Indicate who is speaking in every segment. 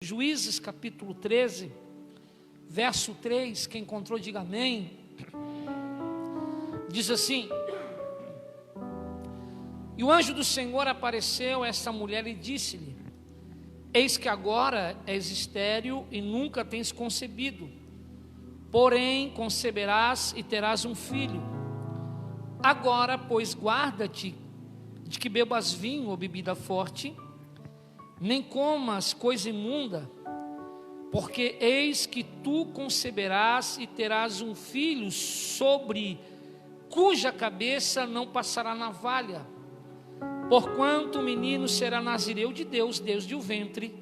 Speaker 1: Juízes capítulo 13, verso 3, quem encontrou diga amém. Diz assim: e o anjo do Senhor apareceu a essa mulher e disse-lhe: eis que agora és estéril e nunca tens concebido, porém conceberás e terás um filho. Agora, pois, guarda-te de que bebas vinho ou bebida forte, nem comas coisa imunda, porque eis que tu conceberás e terás um filho, sobre cuja cabeça não passará navalha, porquanto o menino será nazireu de Deus desde o ventre,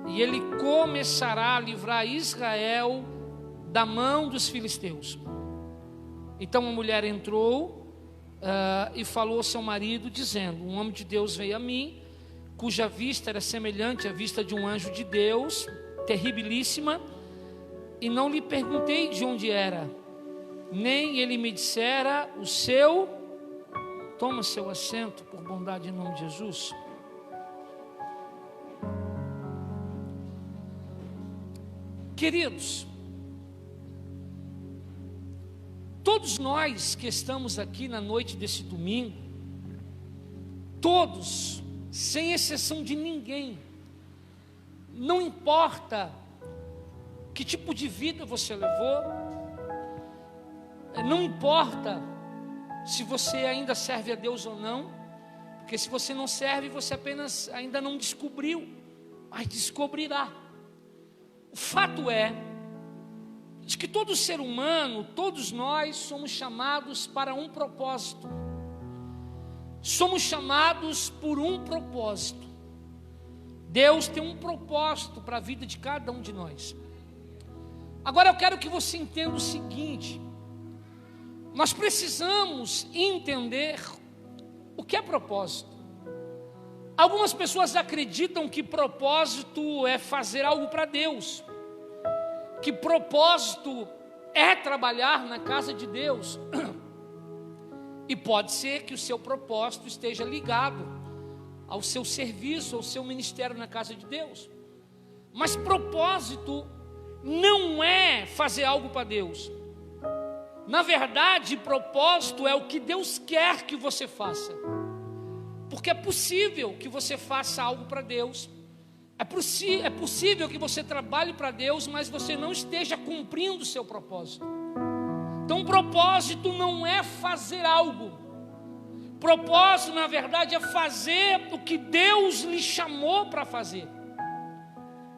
Speaker 1: e ele começará a livrar Israel da mão dos filisteus. Então a mulher entrou e falou ao seu marido, dizendo: um homem de Deus veio a mim, cuja vista era semelhante à vista de um anjo de Deus, terribilíssima, e não lhe perguntei de onde era, nem ele me dissera o seu. Toma seu assento, por bondade, em nome de Jesus. Queridos, todos nós que estamos aqui na noite desse domingo, todos, sem exceção de ninguém, não importa que tipo de vida você levou, não importa se você ainda serve a Deus ou não, porque se você não serve, você apenas ainda não descobriu, mas descobrirá. O fato é de que todo ser humano, todos nós somos chamados para um propósito. Somos chamados por um propósito. Deus tem um propósito para a vida de cada um de nós. Agora eu quero que você entenda o seguinte: nós precisamos entender o que é propósito. Algumas pessoas acreditam que propósito é fazer algo para Deus, que propósito é trabalhar na casa de Deus. E pode ser que o seu propósito esteja ligado ao seu serviço, ao seu ministério na casa de Deus. Mas propósito não é fazer algo para Deus. Na verdade, propósito é o que Deus quer que você faça. Porque é possível que você faça algo para Deus. É possível que você trabalhe para Deus, mas você não esteja cumprindo o seu propósito. Então, propósito não é fazer algo. Propósito, na verdade, é fazer o que Deus lhe chamou para fazer.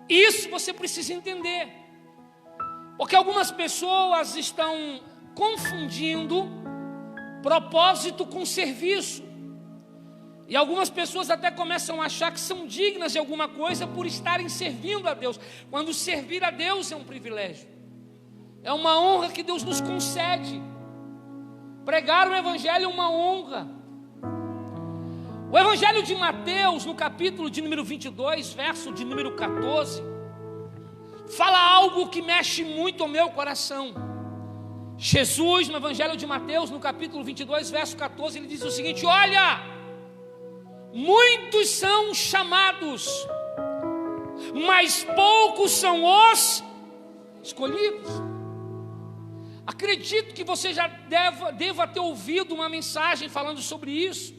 Speaker 1: Isso você precisa entender. Porque algumas pessoas estão confundindo propósito com serviço. E algumas pessoas até começam a achar que são dignas de alguma coisa por estarem servindo a Deus, quando servir a Deus é um privilégio. É uma honra que Deus nos concede. Pregar o Evangelho é uma honra. O Evangelho de Mateus, no capítulo de número 22, verso de número 14, fala algo que mexe muito ao meu coração. Jesus, no Evangelho de Mateus, no capítulo 22, verso 14, ele diz o seguinte: olha, muitos são chamados, mas poucos são os escolhidos. Acredito que você já deva ter ouvido uma mensagem falando sobre isso.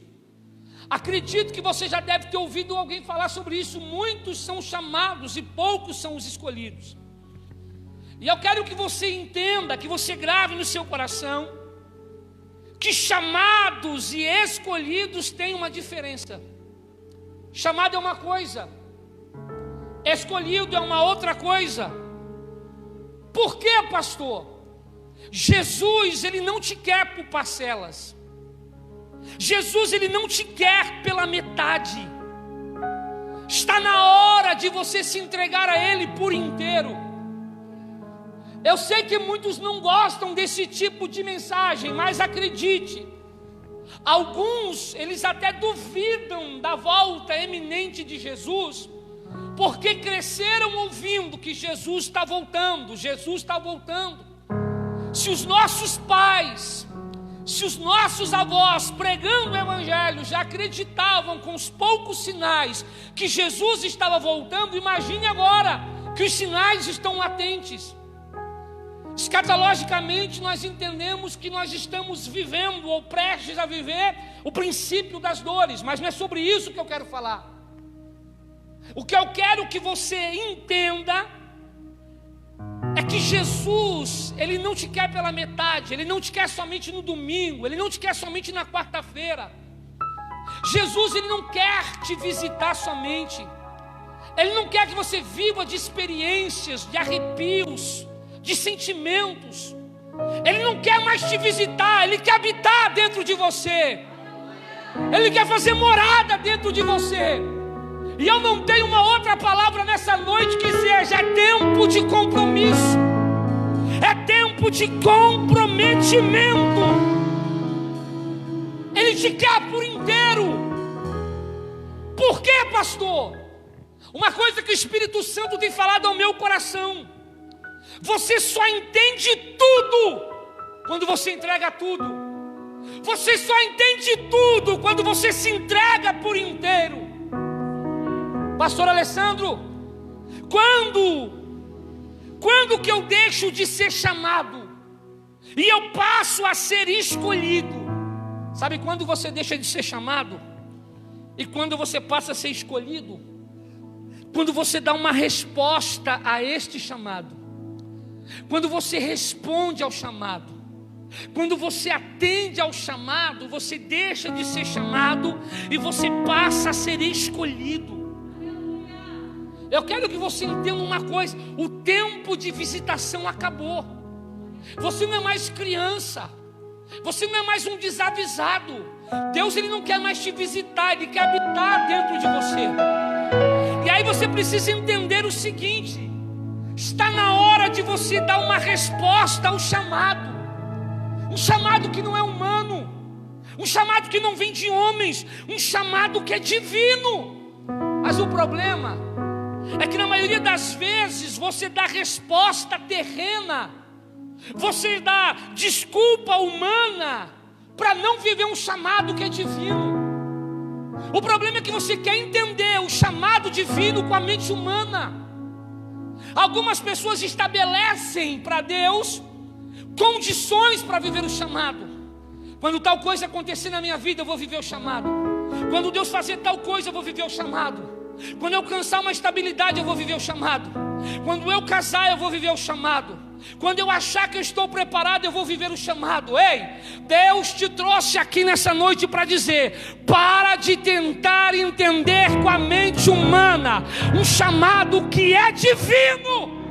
Speaker 1: Acredito que você já deve ter ouvido alguém falar sobre isso. Muitos são chamados e poucos são os escolhidos. E eu quero que você entenda, que você grave no seu coração, que chamados e escolhidos têm uma diferença. Chamado é uma coisa, escolhido é uma outra coisa. Por quê, pastor? Jesus, ele não te quer por parcelas. Jesus, ele não te quer pela metade. Está na hora de você se entregar a ele por inteiro. Eu sei que muitos não gostam desse tipo de mensagem, mas acredite, alguns, eles até duvidam da volta eminente de Jesus, porque cresceram ouvindo que Jesus está voltando, Jesus está voltando. Se os nossos pais Se os nossos avós, pregando o evangelho, já acreditavam com os poucos sinais que Jesus estava voltando, imagine agora que os sinais estão latentes. Escatologicamente, nós entendemos que nós estamos vivendo ou prestes a viver o princípio das dores, mas não é sobre isso que eu quero falar. O que eu quero que você entenda é que Jesus, Ele não te quer pela metade, Ele não te quer somente no domingo, Ele não te quer somente na quarta-feira. Jesus, Ele não quer te visitar somente, Ele não quer que você viva de experiências, de arrepios, de sentimentos. Ele não quer mais te visitar, Ele quer habitar dentro de você, Ele quer fazer morada dentro de você. E eu não tenho uma outra palavra nessa noite que seja: é tempo de compromisso, é tempo de comprometimento. Ele te quer por inteiro. Por quê, pastor? Uma coisa que o Espírito Santo tem falado ao meu coração: você só entende tudo quando você entrega tudo. Você só entende tudo quando você se entrega por inteiro. Pastor Alessandro, quando que eu deixo de ser chamado e eu passo a ser escolhido? Sabe quando você deixa de ser chamado e quando você passa a ser escolhido? Quando você dá uma resposta a este chamado, quando você responde ao chamado, quando você atende ao chamado, você deixa de ser chamado e você passa a ser escolhido. Eu quero que você entenda uma coisa: o tempo de visitação acabou. Você não é mais criança, você não é mais um desavisado. Deus, Ele não quer mais te visitar, Ele quer habitar dentro de você. E aí você precisa entender o seguinte: está na hora de você dar uma resposta ao chamado. Um chamado que não é humano, um chamado que não vem de homens, um chamado que é divino. Mas o problema é que na maioria das vezes você dá resposta terrena, você dá desculpa humana para não viver um chamado que é divino. O problema é que você quer entender o chamado divino com a mente humana. Algumas pessoas estabelecem para Deus condições para viver o chamado. Quando tal coisa acontecer na minha vida, eu vou viver o chamado. Quando Deus fazer tal coisa, eu vou viver o chamado. Quando eu alcançar uma estabilidade, eu vou viver o chamado. Quando eu casar, eu vou viver o chamado. Quando eu achar que eu estou preparado, eu vou viver o chamado. Ei, Deus te trouxe aqui nessa noite para dizer: para de tentar entender com a mente humana um chamado que é divino,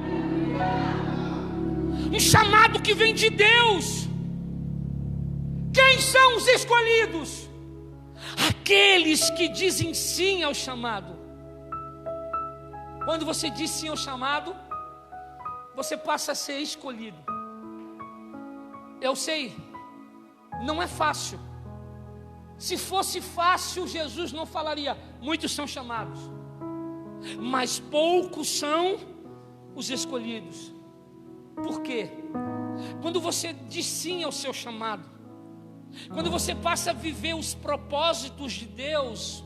Speaker 1: um chamado que vem de Deus. Quem são os escolhidos? Aqueles que dizem sim ao chamado. Quando você diz sim ao chamado, você passa a ser escolhido. Eu sei, não é fácil. Se fosse fácil, Jesus não falaria: muitos são chamados, mas poucos são os escolhidos. Por quê? Quando você diz sim ao seu chamado, quando você passa a viver os propósitos de Deus,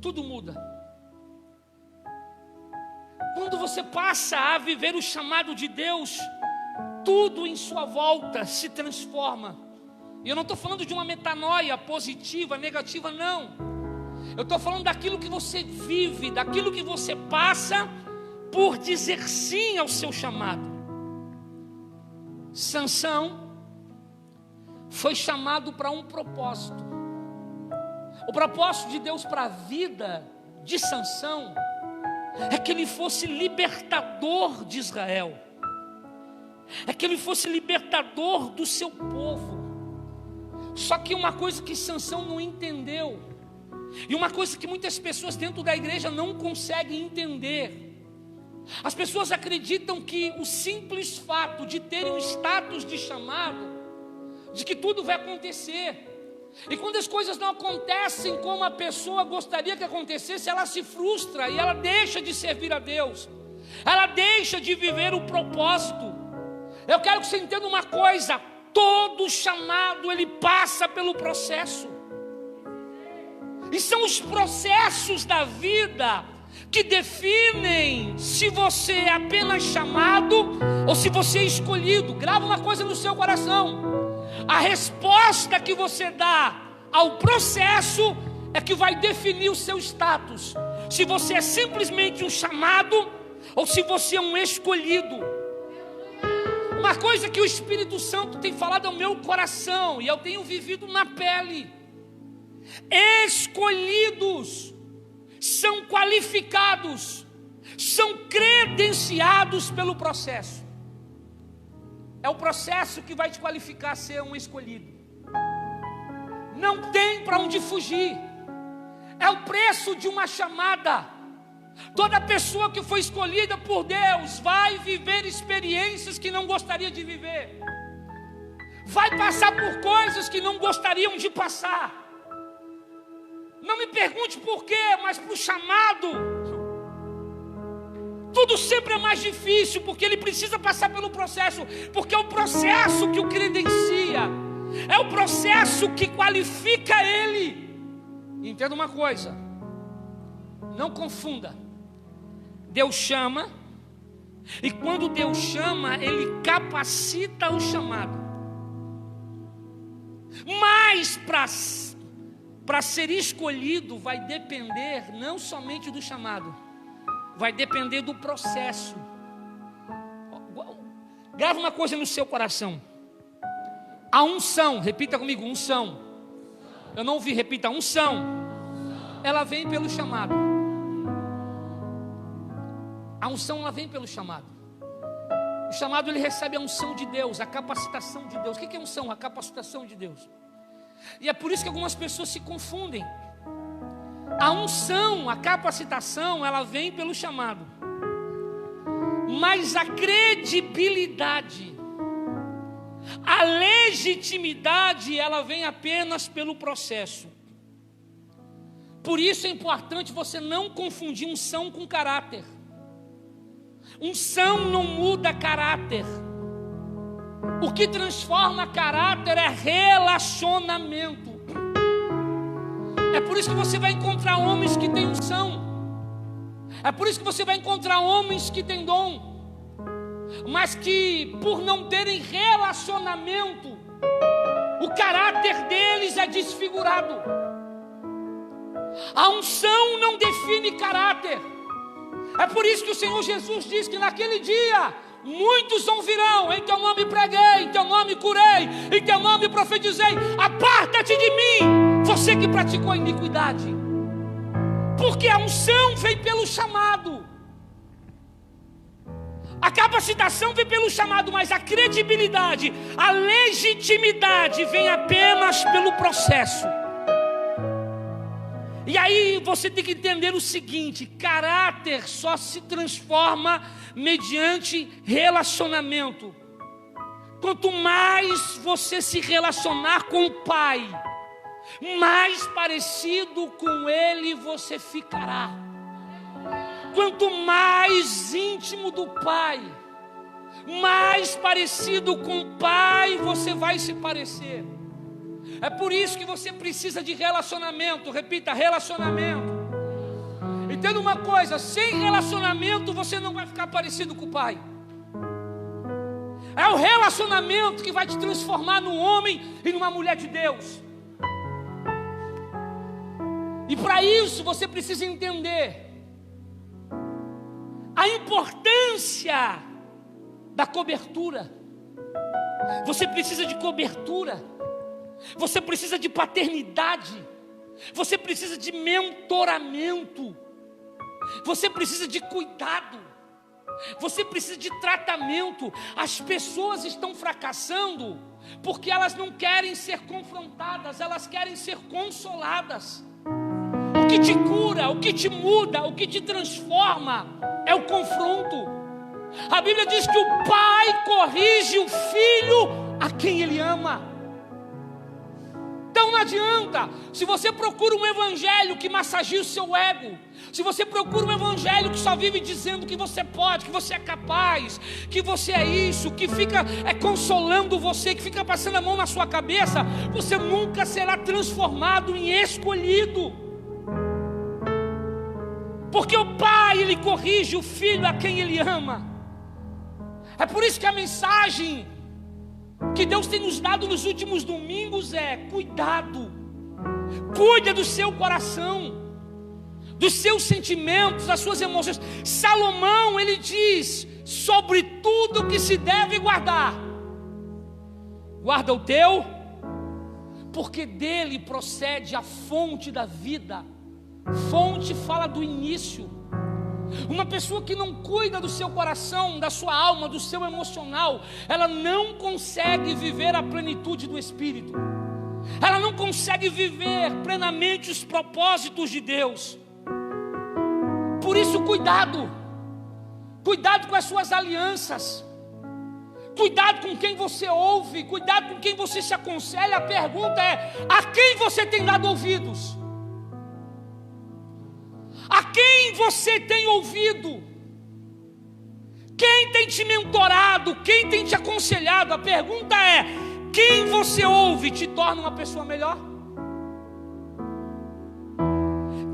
Speaker 1: tudo muda. Quando você passa a viver o chamado de Deus, tudo em sua volta se transforma. E eu não estou falando de uma metanoia positiva, negativa, não. Eu estou falando daquilo que você vive, daquilo que você passa por dizer sim ao seu chamado. Sansão foi chamado para um propósito. O propósito de Deus para a vida de Sansão é que ele fosse libertador de Israel, é que ele fosse libertador do seu povo. Só que uma coisa que Sansão não entendeu, e uma coisa que muitas pessoas dentro da igreja não conseguem entender: as pessoas acreditam que o simples fato de terem um status de chamado, de que tudo vai acontecer. E quando as coisas não acontecem como a pessoa gostaria que acontecesse, ela se frustra e ela deixa de servir a Deus, ela deixa de viver o propósito. Eu quero que você entenda uma coisa: todo chamado ele passa pelo processo. E são os processos da vida que definem se você é apenas chamado ou se você é escolhido. Grava uma coisa no seu coração: a resposta que você dá ao processo é que vai definir o seu status. Se você é simplesmente um chamado ou se você é um escolhido. Uma coisa que o Espírito Santo tem falado ao meu coração e eu tenho vivido na pele: escolhidos são qualificados, são credenciados pelo processo. É o processo que vai te qualificar a ser um escolhido. Não tem para onde fugir. É o preço de uma chamada. Toda pessoa que foi escolhida por Deus vai viver experiências que não gostaria de viver, vai passar por coisas que não gostariam de passar. Não me pergunte por quê, mas para o chamado tudo sempre é mais difícil, porque ele precisa passar pelo processo, porque é o processo que o credencia, é o processo que qualifica ele. Entenda uma coisa, não confunda. Deus chama, e quando Deus chama, ele capacita o chamado. Mas para ser escolhido vai depender não somente do chamado, vai depender do processo. Grava uma coisa no seu coração: a unção, repita comigo, unção. Eu não ouvi, repita, unção. Ela vem pelo chamado. A unção, ela vem pelo chamado. O chamado, ele recebe a unção de Deus, a capacitação de Deus. O que é unção? A capacitação de Deus. E é por isso que algumas pessoas se confundem. A unção, a capacitação, ela vem pelo chamado. Mas a credibilidade, a legitimidade, ela vem apenas pelo processo. Por isso é importante você não confundir unção com caráter. Unção não muda caráter. O que transforma caráter é relacionamento. É por isso que você vai encontrar homens que têm unção. É por isso que você vai encontrar homens que têm dom, mas que por não terem relacionamento, o caráter deles é desfigurado. A unção não define caráter. É por isso que o Senhor Jesus diz que naquele dia muitos virão, em teu nome preguei, em teu nome curei, em teu nome profetizei. Aparta-te de mim, você que praticou a iniquidade. Porque a unção vem pelo chamado, a capacitação vem pelo chamado, mas a credibilidade, a legitimidade vem apenas pelo processo. E aí você tem que entender o seguinte: caráter só se transforma mediante relacionamento. Quanto mais você se relacionar com o Pai, mais parecido com Ele você ficará. Quanto mais íntimo do Pai, mais parecido com o Pai você vai se parecer. É por isso que você precisa de relacionamento. Repita, relacionamento. Entenda uma coisa: sem relacionamento você não vai ficar parecido com o Pai. É o relacionamento que vai te transformar num homem e numa mulher de Deus. E para isso você precisa entender a importância da cobertura. Você precisa de cobertura. Você precisa de paternidade. Você precisa de mentoramento. Você precisa de cuidado. Você precisa de tratamento. As pessoas estão fracassando porque elas não querem ser confrontadas, elas querem ser consoladas. O que te cura, o que te muda, o que te transforma é o confronto. A Bíblia diz que o pai corrige o filho a quem ele ama. Então não adianta, se você procura um evangelho que massageia o seu ego, se você procura um evangelho que só vive dizendo que você pode, que você é capaz, que você é isso, que fica consolando você, que fica passando a mão na sua cabeça, você nunca será transformado em escolhido. Porque o pai, ele corrige o filho a quem ele ama. É por isso que a mensagem que Deus tem nos dado nos últimos domingos é: cuidado, cuida do seu coração, dos seus sentimentos, das suas emoções. Salomão, ele diz: sobre tudo que se deve guardar, guarda o teu, porque dele procede a fonte da vida. Fonte fala do início. Uma pessoa que não cuida do seu coração, da sua alma, do seu emocional, ela não consegue viver a plenitude do Espírito. Ela não consegue viver plenamente os propósitos de Deus. Por isso, cuidado. Cuidado com as suas alianças. Cuidado com quem você ouve. Cuidado com quem você se aconselha. A pergunta é: a quem você tem dado ouvidos? A quem você tem ouvido? Quem tem te mentorado? Quem tem te aconselhado? A pergunta é: quem você ouve te torna uma pessoa melhor?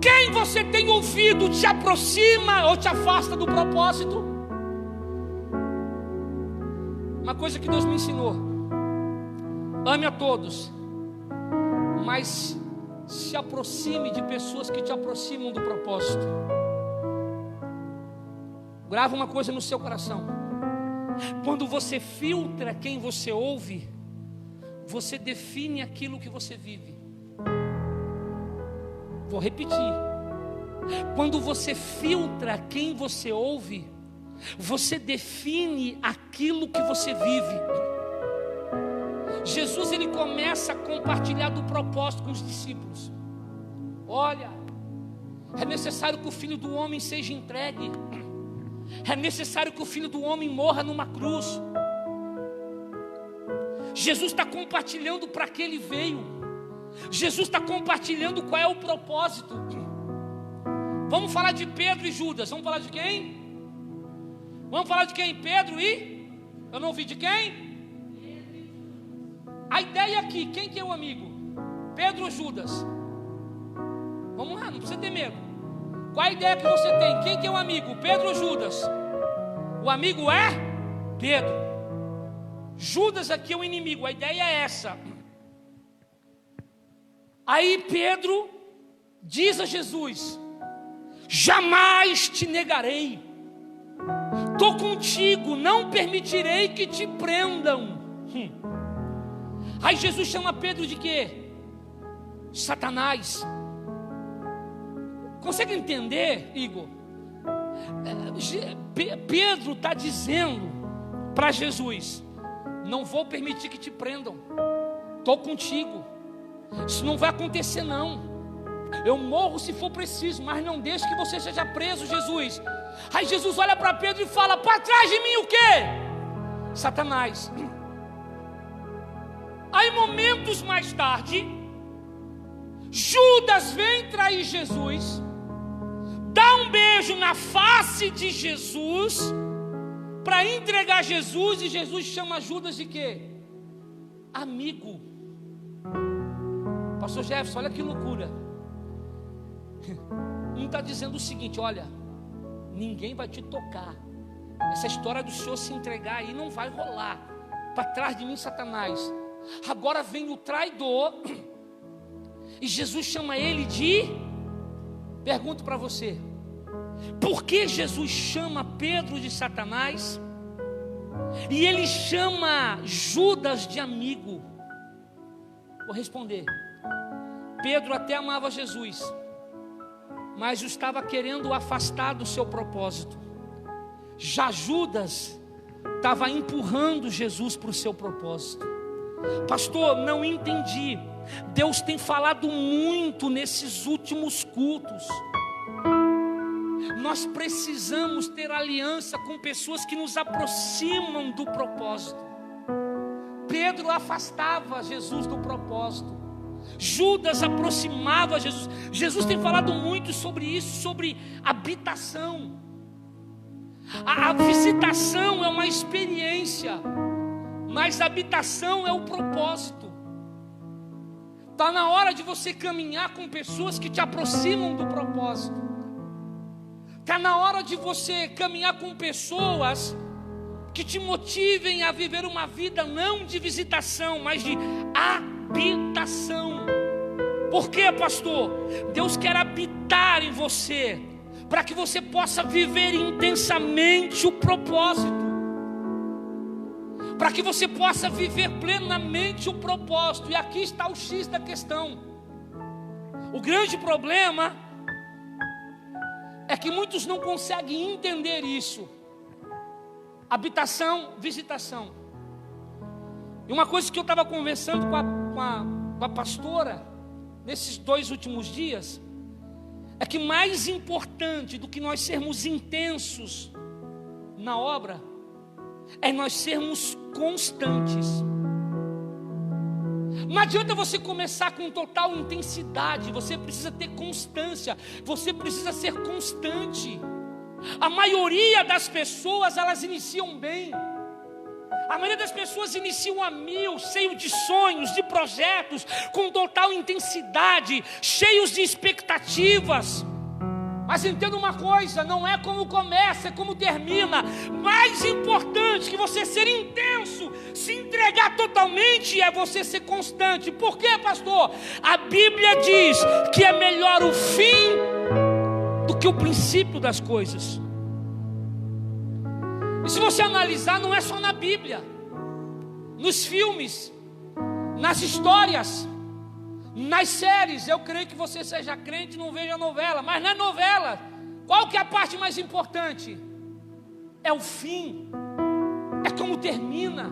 Speaker 1: Quem você tem ouvido te aproxima ou te afasta do propósito? Uma coisa que Deus me ensinou: ame a todos, mas se aproxime de pessoas que te aproximam do propósito. Grava uma coisa no seu coração: quando você filtra quem você ouve, você define aquilo que você vive. Vou repetir: quando você filtra quem você ouve, você define aquilo que você vive. Jesus, ele começa a compartilhar do propósito com os discípulos. Olha, é necessário que o Filho do Homem seja entregue. É necessário que o Filho do Homem morra numa cruz. Jesus está compartilhando para que ele veio. Jesus está compartilhando qual é o propósito. Vamos falar de Pedro e Judas. Vamos falar de quem? Vamos falar de quem? Pedro e? Eu não ouvi de quem? A ideia aqui, quem que é o amigo? Pedro ou Judas? Vamos lá, não precisa ter medo. Qual a ideia que você tem? Quem que é o amigo? Pedro ou Judas? O amigo é Pedro. Judas aqui é o inimigo. A ideia é essa. Aí Pedro diz a Jesus: jamais te negarei. Estou contigo, não permitirei que te prendam. Aí Jesus chama Pedro de quê? Satanás. Consegue entender, Igor? Pedro está dizendo para Jesus: não vou permitir que te prendam. Estou contigo. Isso não vai acontecer não. Eu morro se for preciso, mas não deixe que você seja preso, Jesus. Aí Jesus olha para Pedro e fala: para trás de mim o quê? Satanás. Aí momentos mais tarde, Judas vem trair Jesus, dá um beijo na face de Jesus para entregar Jesus, e Jesus chama Judas de quê? Amigo. Pastor Jefferson, olha que loucura. Um está dizendo o seguinte: olha, ninguém vai te tocar. Essa história do Senhor se entregar aí não vai rolar. Para trás de mim, Satanás. Agora vem o traidor, e Jesus chama ele de... Pergunto para você: por que Jesus chama Pedro de Satanás e ele chama Judas de amigo? Vou responder: Pedro até amava Jesus, mas estava querendo o afastar do seu propósito. Já Judas estava empurrando Jesus para o seu propósito. Pastor, não entendi. Deus tem falado muito nesses últimos cultos. Nós precisamos ter aliança com pessoas que nos aproximam do propósito. Pedro afastava Jesus do propósito. Judas aproximava Jesus. Jesus tem falado muito sobre isso, sobre habitação. A visitação é uma experiência, mas a habitação é o propósito. Está na hora de você caminhar com pessoas que te aproximam do propósito. Está na hora de você caminhar com pessoas que te motivem a viver uma vida não de visitação, mas de habitação. Por quê, pastor? Deus quer habitar em você, para que você possa viver intensamente o propósito, para que você possa viver plenamente o propósito. E aqui está o X da questão. O grande problema é que muitos não conseguem entender isso. Habitação, visitação. E uma coisa que eu estava conversando com a pastora nesses 2 últimos dias é que mais importante do que nós sermos intensos na obra é nós sermos constantes. Não adianta você começar com total intensidade, você precisa ter constância, você precisa ser constante. A maioria das pessoas, elas iniciam bem. A maioria das pessoas iniciam a 1000, cheio de sonhos, de projetos, com total intensidade, cheios de expectativas. Mas entenda uma coisa, não é como começa, é como termina. Mais importante que você ser intenso, se entregar totalmente, é você ser constante. Por quê, pastor? A Bíblia diz que é melhor o fim do que o princípio das coisas. E se você analisar, não é só na Bíblia, nos filmes, nas histórias, nas séries. Eu creio que você seja crente e não veja novela, mas na novela, qual que é a parte mais importante? É o fim, é como termina.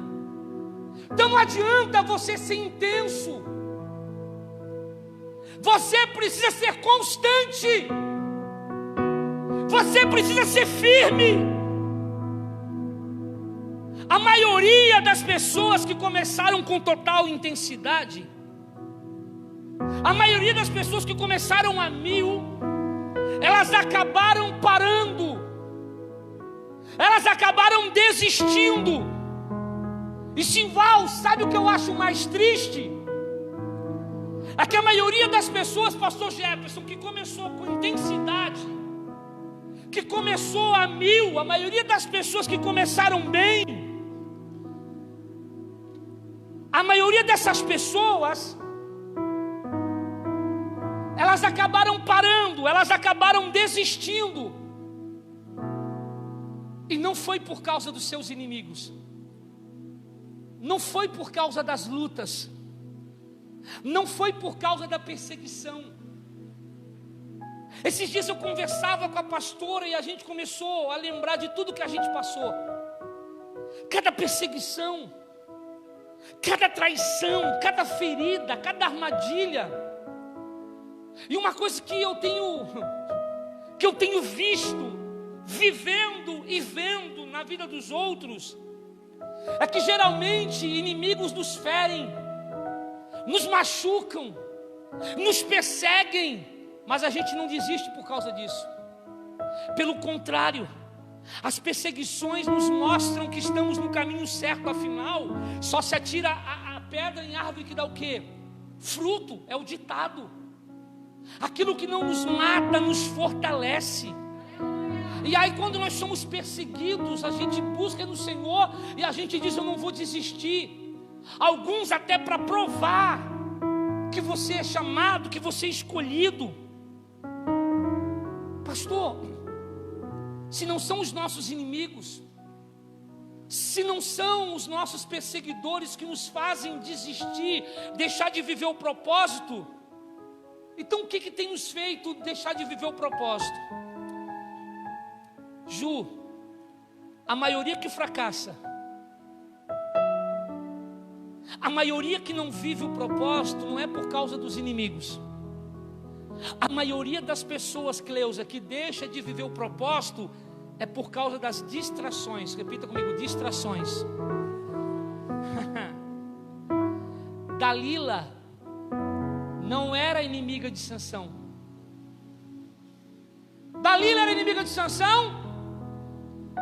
Speaker 1: Então não adianta você ser intenso, você precisa ser constante, você precisa ser firme. A maioria das pessoas que começaram com total intensidade, a maioria das pessoas que começaram a 1000, elas acabaram parando, elas acabaram desistindo. E Simval, sabe o que eu acho mais triste? É que a maioria das pessoas, pastor Jefferson, que começou com intensidade, que começou a 1000, a maioria das pessoas que começaram bem, a maioria dessas pessoas, elas acabaram parando, elas acabaram desistindo. E não foi por causa dos seus inimigos, não foi por causa das lutas, não foi por causa da perseguição. Esses dias eu conversava com a pastora e a gente começou a lembrar de tudo que a gente passou. Cada perseguição, cada traição, cada ferida, cada armadilha. E uma coisa que eu tenho visto, vivendo e vendo na vida dos outros, é que geralmente inimigos nos ferem, nos machucam, nos perseguem, mas a gente não desiste por causa disso. Pelo contrário, as perseguições nos mostram que estamos no caminho certo. Afinal, só se atira a pedra em árvore que dá o quê? Fruto, é o ditado. Aquilo que não nos mata nos fortalece. E aí quando nós somos perseguidos, a gente busca no Senhor e a gente diz: eu não vou desistir. Alguns até para provar que você é chamado, que você é escolhido. Pastor, se não são os nossos inimigos, se não são os nossos perseguidores que nos fazem desistir, deixar de viver o propósito, então o que tem nos feito deixar de viver o propósito? Ju, a maioria que fracassa, a maioria que não vive o propósito, não é por causa dos inimigos. A maioria das pessoas, Cleusa, que deixa de viver o propósito, é por causa das distrações. Repita comigo: distrações. não era inimiga de Sansão. Dalila era inimiga de Sansão?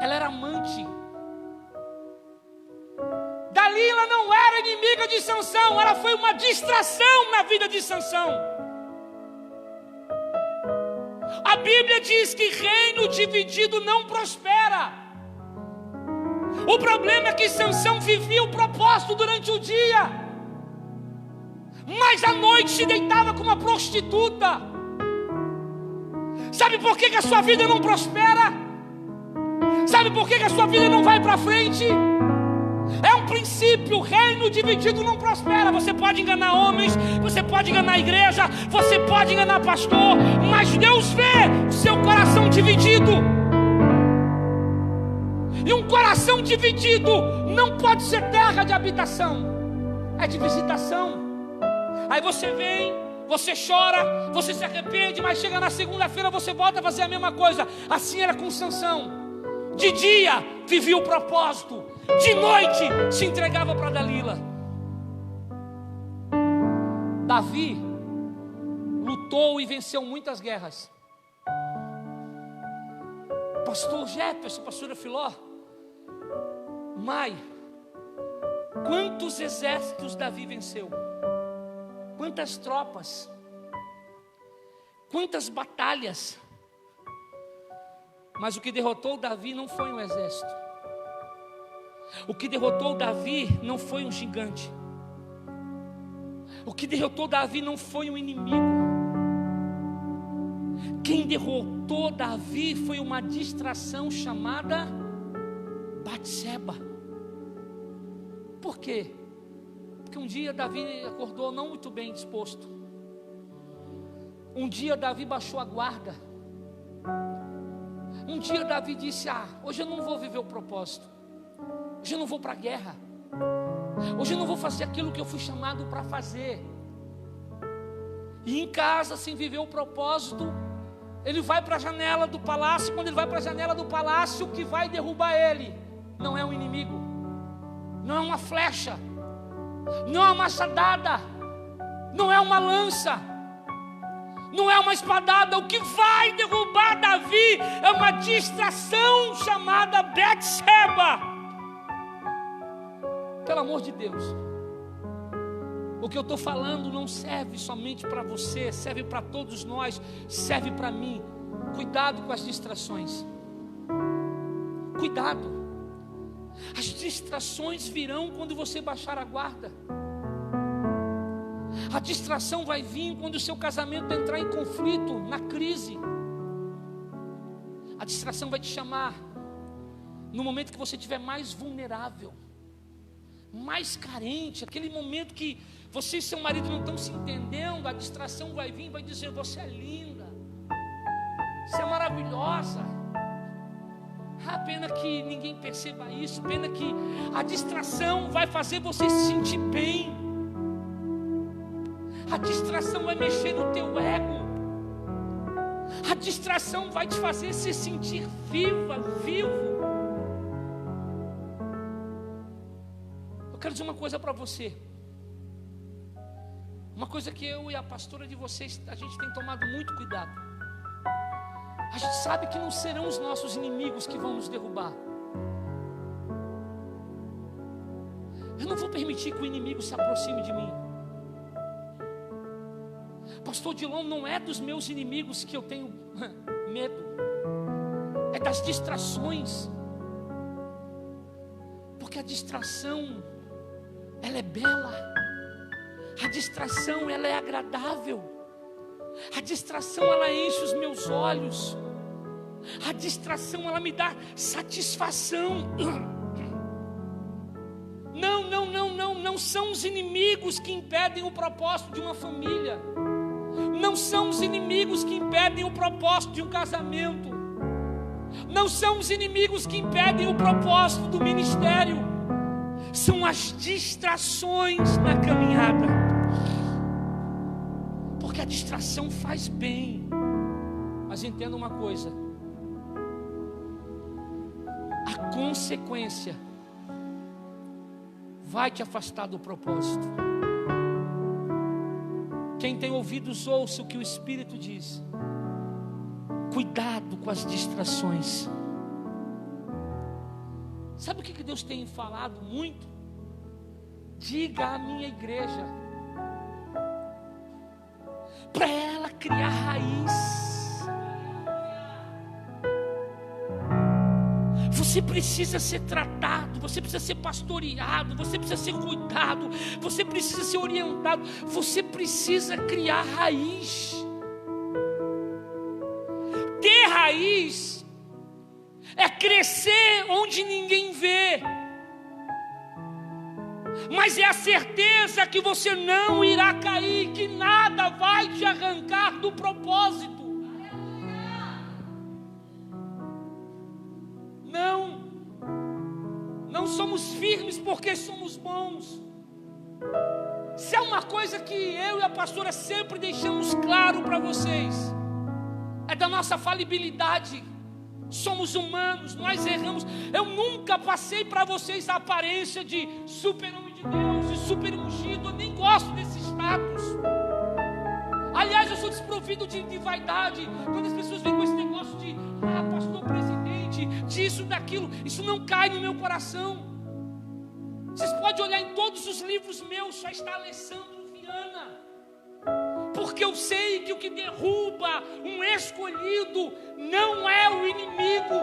Speaker 1: Ela era amante. Dalila não era inimiga de Sansão, ela foi uma distração na vida de Sansão. A Bíblia diz que reino dividido não prospera. O problema é que Sansão vivia o propósito durante o dia, mas à noite se deitava com uma prostituta. Sabe por que a sua vida não prospera? Sabe por que a sua vida não vai para frente? É um princípio, reino dividido não prospera. Você pode enganar homens, você pode enganar a igreja, você pode enganar pastor, mas Deus vê o seu coração dividido. E um coração dividido não pode ser terra de habitação, é de visitação. Aí você vem, você chora, você se arrepende, mas chega na segunda-feira você volta a fazer a mesma coisa. Assim era com Sansão. De dia vivia o propósito, de noite se entregava para Dalila. Davi lutou e venceu muitas guerras. Pastor Jefferson, pastora Filó, Mai, quantos exércitos Davi venceu? Quantas tropas? Quantas batalhas? Mas o que derrotou Davi não foi um exército. O que derrotou Davi não foi um gigante. O que derrotou Davi não foi um inimigo. Quem derrotou Davi foi uma distração chamada Batseba. Por quê? Porque um dia Davi acordou não muito bem disposto. Um dia Davi baixou a guarda. Um dia Davi disse: hoje eu não vou viver o propósito. Hoje eu não vou para a guerra. Hoje eu não vou fazer aquilo que eu fui chamado para fazer. E em casa, sem viver o propósito, ele vai para a janela do palácio. Quando ele vai para a janela do palácio, o que vai derrubar ele não é um inimigo, não é uma flecha, não é uma machadada, não é uma lança, não é uma espadada. O que vai derrubar Davi é uma distração chamada Batseba. Pelo amor de Deus, o que eu estou falando não serve somente para você, serve para todos nós, serve para mim. Cuidado com as distrações. Cuidado. As distrações virão quando você baixar a guarda. A distração vai vir quando o seu casamento entrar em conflito, na crise. A distração vai te chamar no momento que você estiver mais vulnerável, mais carente, aquele momento que você e seu marido não estão se entendendo. A distração vai vir e vai dizer: você é linda, você é maravilhosa. Pena que ninguém perceba isso. Pena que a distração vai fazer você se sentir bem. A distração vai mexer no teu ego. A distração vai te fazer se sentir viva, vivo. Eu quero dizer uma coisa para você. Uma coisa que eu e a pastora de vocês, a gente tem tomado muito cuidado. A gente sabe que não serão os nossos inimigos que vão nos derrubar. Eu não vou permitir que o inimigo se aproxime de mim. Pastor Dilon, não é dos meus inimigos que eu tenho medo, é das distrações. Porque a distração, ela é bela. A distração, ela é agradável. A distração, ela enche os meus olhos. A distração, ela me dá satisfação. Não são os inimigos que impedem o propósito de uma família. Não são os inimigos que impedem o propósito de um casamento. Não são os inimigos que impedem o propósito do ministério. São as distrações na caminhada. Porque a distração faz bem. Mas entenda uma coisa: a consequência vai te afastar do propósito. Quem tem ouvidos, ouça o que o Espírito diz. Cuidado com as distrações. Sabe o que Deus tem falado muito? Diga à minha igreja, para ela criar raiz. Você precisa ser tratado, você precisa ser pastoreado, você precisa ser cuidado, você precisa ser orientado, você precisa criar raiz. Ter raiz é crescer onde ninguém vê, mas é a certeza que você não irá cair, que nada vai te arrancar do propósito. Não somos firmes porque somos bons. Se é uma coisa que eu e a pastora sempre deixamos claro para vocês, é da nossa falibilidade. Somos humanos, nós erramos. Eu nunca passei para vocês a aparência de super-homem de Deus, de super-ungido. Eu nem gosto desse status. Aliás, eu sou desprovido de vaidade. Quando as pessoas vêm com esse negócio de pastor presidente, disso, daquilo, isso não cai no meu coração. Vocês podem olhar em todos os livros meus, só está Alessandro Viana. Porque eu sei que o que derruba um escolhido não é o inimigo,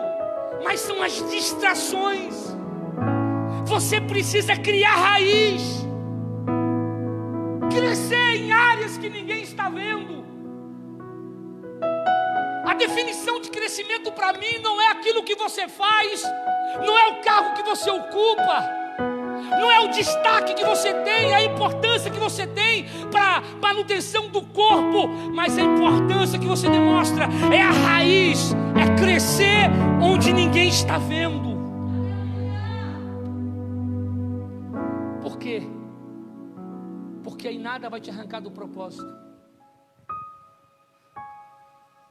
Speaker 1: mas são as distrações. Você precisa criar raiz, crescer em áreas que ninguém está vendo. A definição de crescimento para mim não é aquilo que você faz, não é o cargo que você ocupa, não é o destaque que você tem, a importância que você tem para a manutenção do corpo, mas a importância que você demonstra é a raiz, é crescer onde ninguém está vendo. Por quê? Porque aí nada vai te arrancar do propósito.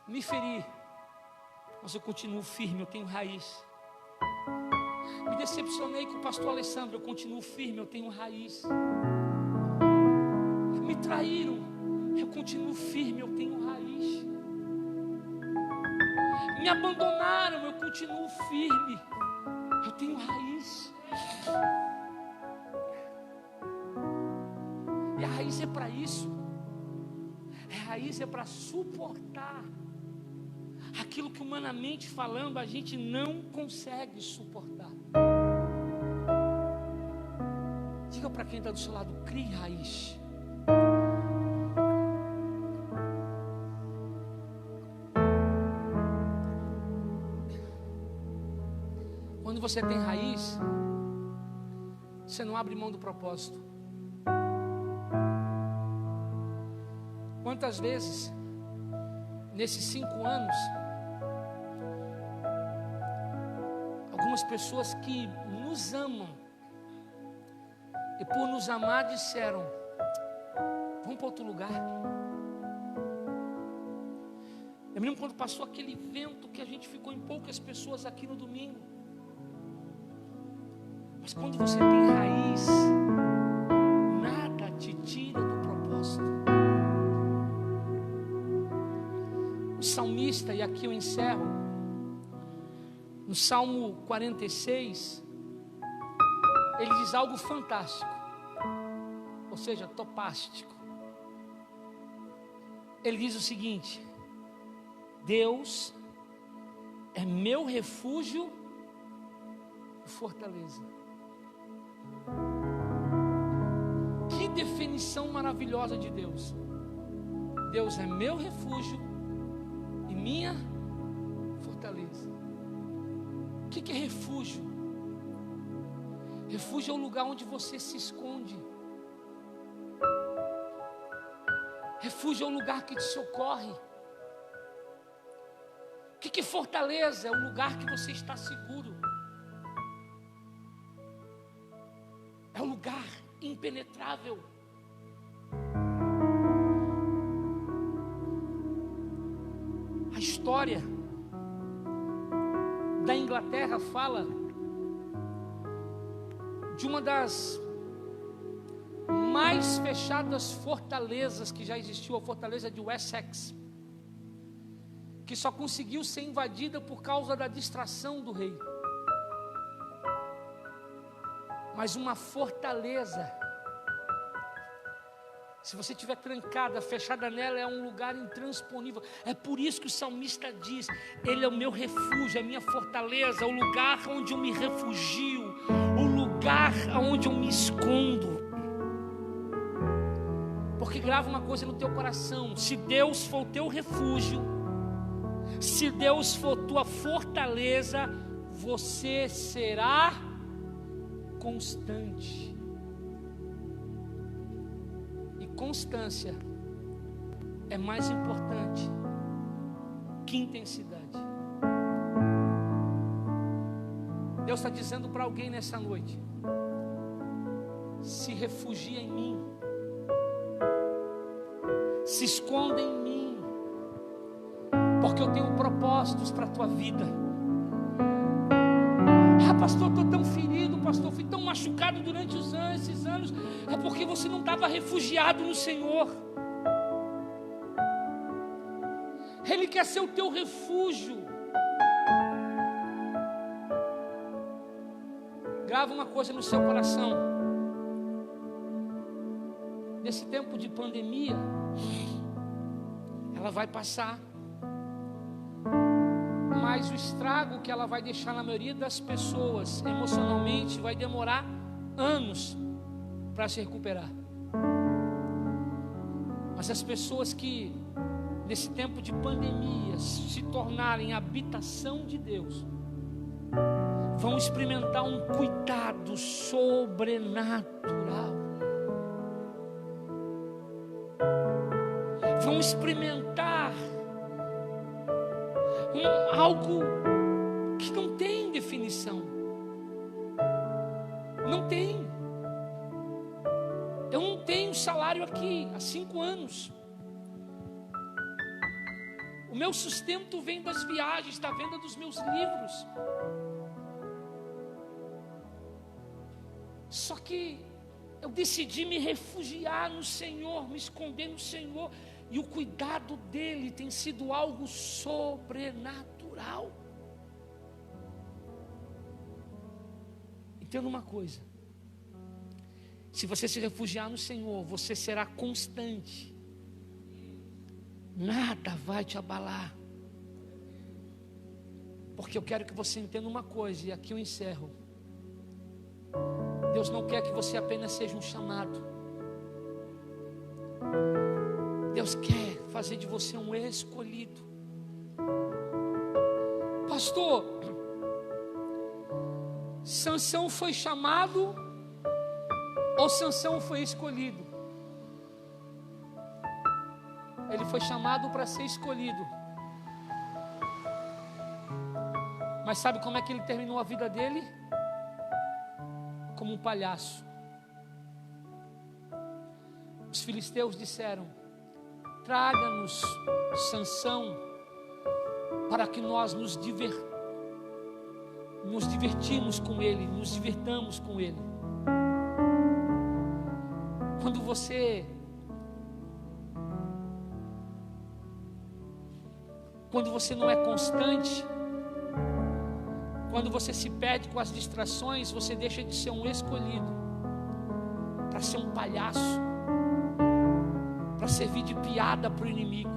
Speaker 1: Me feri, mas eu continuo firme, eu tenho raiz. Me decepcionei com o pastor Alessandro, eu continuo firme, eu tenho raiz. Me traíram, eu continuo firme, eu tenho raiz. Me abandonaram, eu continuo firme, eu tenho raiz. E a raiz é para isso. A raiz é para suportar aquilo que humanamente falando a gente não consegue suportar. Diga para quem está do seu lado, crie raiz. Quando você tem raiz, você não abre mão do propósito. Quantas vezes nesses 5 anos, algumas pessoas que nos amam e por nos amar disseram: vamos para outro lugar. Eu me lembro quando passou aquele vento que a gente ficou em poucas pessoas aqui no domingo. Mas quando você tem raiz, nada te tira do propósito. O salmista, e aqui eu encerro, no Salmo 46, ele diz algo fantástico, ou seja, topástico. Ele diz o seguinte: Deus é meu refúgio e fortaleza. Que definição maravilhosa de Deus. Deus é meu refúgio e minha fortaleza. O que é refúgio? Refúgio é o lugar onde você se esconde. Refúgio é o lugar que te socorre. O que é fortaleza? É o lugar que você está seguro. É o lugar impenetrável. A história da Inglaterra fala de uma das mais fechadas fortalezas que já existiu, a fortaleza de Wessex, que só conseguiu ser invadida por causa da distração do rei. Mas uma fortaleza, se você estiver trancada, fechada nela, é um lugar intransponível. É por isso que o salmista diz: Ele é o meu refúgio, é a minha fortaleza, o lugar onde eu me refugio, o lugar onde eu me escondo. Porque grava uma coisa no teu coração: se Deus for o teu refúgio, se Deus for tua fortaleza, você será constante. E constância é mais importante que intensidade. Deus está dizendo para alguém nessa noite: se refugia em mim, se esconda em mim, porque eu tenho propósitos para a tua vida. Ah, pastor, estou tão ferido, pastor, fui tão machucado durante esses anos. É porque você não estava refugiado no Senhor. Ele quer ser o teu refúgio. Grava uma coisa no seu coração: nesse tempo de pandemia, ela vai passar, mas o estrago que ela vai deixar na maioria das pessoas emocionalmente vai demorar anos para se recuperar. Mas as pessoas que nesse tempo de pandemia se tornarem habitação de Deus vão experimentar um cuidado sobrenatural, vão experimentar algo que não tem definição. Não tem. Eu não tenho salário aqui há 5 anos. O meu sustento vem das viagens, da venda dos meus livros. Só que eu decidi me refugiar no Senhor, me esconder no Senhor. E o cuidado dele tem sido algo sobrenatural. Entenda uma coisa: se você se refugiar no Senhor, você será constante. Nada vai te abalar. Porque eu quero que você entenda uma coisa, e aqui eu encerro. Deus não quer que você apenas seja um chamado. Deus quer fazer de você um escolhido. Pastor, Sansão foi chamado ou Sansão foi escolhido? Ele foi chamado para ser escolhido. Mas sabe como é que ele terminou a vida dele? Como um palhaço. Os filisteus disseram: traga-nos Sansão, para que nós nos divertimos com ele, nos divirtamos com ele. Quando você não é constante, quando você se perde com as distrações, você deixa de ser um escolhido para ser um palhaço, para servir de piada para o inimigo.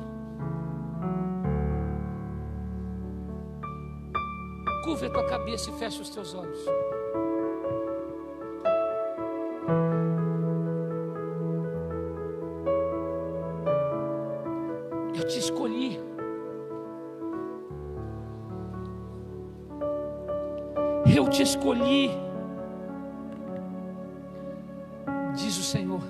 Speaker 1: Curva a tua cabeça e fecha os teus olhos. Eu te escolhi. Eu te escolhi, diz o Senhor.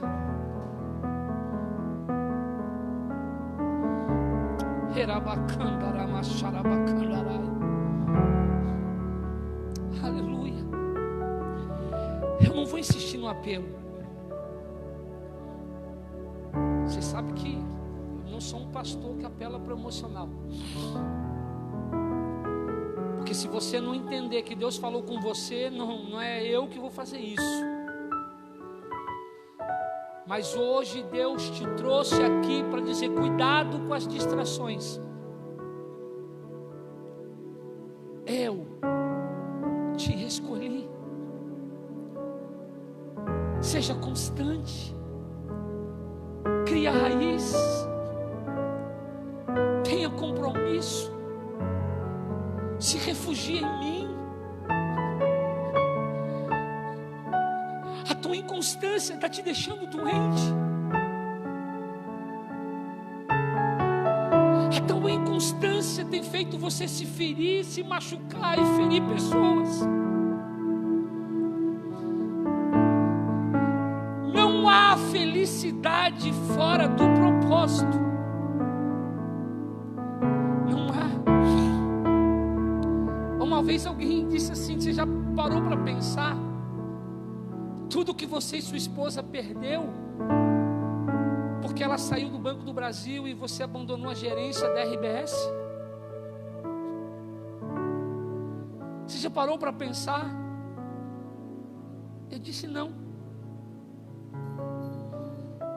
Speaker 1: Aleluia. Eu não vou insistir no apelo. Você sabe que eu não sou um pastor que apela para o emocional. Porque se você não entender que Deus falou com você, não é eu que vou fazer isso. Mas hoje Deus te trouxe aqui para dizer: cuidado com as distrações. Eu te escolhi. Seja constante. Cria raiz. Tenha compromisso. Se refugie em mim. A tua inconstância está te deixando doente. A tua inconstância tem feito você se ferir, se machucar e ferir pessoas. Não há felicidade fora do propósito. Não há. Uma vez alguém disse assim: você já parou para pensar? Tudo que você e sua esposa perdeu porque ela saiu do Banco do Brasil e você abandonou a gerência da RBS? Você já parou para pensar? Eu disse não.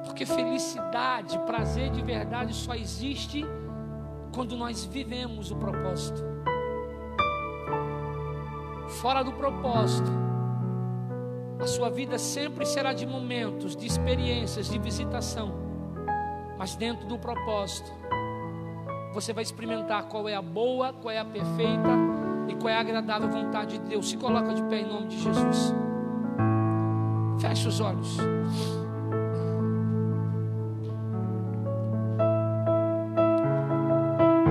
Speaker 1: Porque felicidade, prazer de verdade só existe quando nós vivemos o propósito. Fora do propósito, a sua vida sempre será de momentos, de experiências, de visitação. Mas dentro do propósito, você vai experimentar qual é a boa, qual é a perfeita e qual é a agradável vontade de Deus. Se coloca de pé em nome de Jesus. Feche os olhos.